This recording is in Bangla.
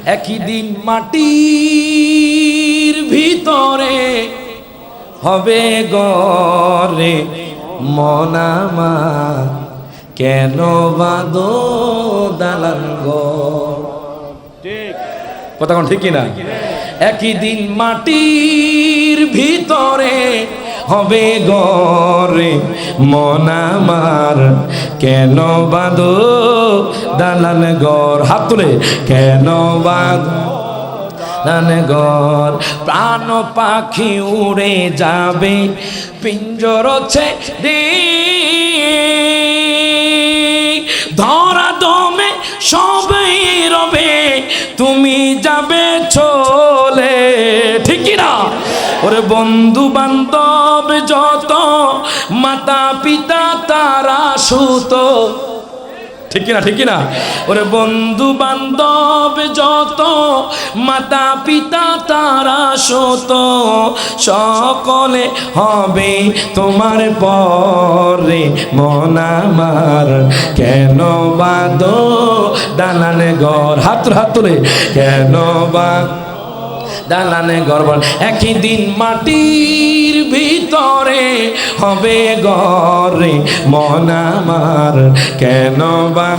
একই দিন মাটির ভিতরে হবে গরে মন আমার, কেন বাঁধো দালান ঘর। কথা কোন ঠিক কিনা? একই দিন মাটির ভিতরে হবে গরে মন আমার, কেন বাঁধো দালান ঘর। হাত তুলে কেন বাঁধো দালান ঘর। প্রাণ পাখি উড়ে যাবে পিঞ্জর ছেড়ে, ধরা দমে সবাই রবে তুমি যাবে চলে। ঠিক না? ওরে বন্ধু বান্ধব যত, মাতা পিতা তারা সুত। ঠিক কিনা? ঠিক কিনা? ওরে বন্ধু বান্ধব যত, মাতা পিতা তারা সুত, সকলে হবে তোমার পরে মন আমার, কেন বাঁধো দালান ঘর। হাত তুলে কেন বাঁধো দালানে ঘর। একই দিন মাটির ভিতরে হবে গরে মন আমার, কেন বা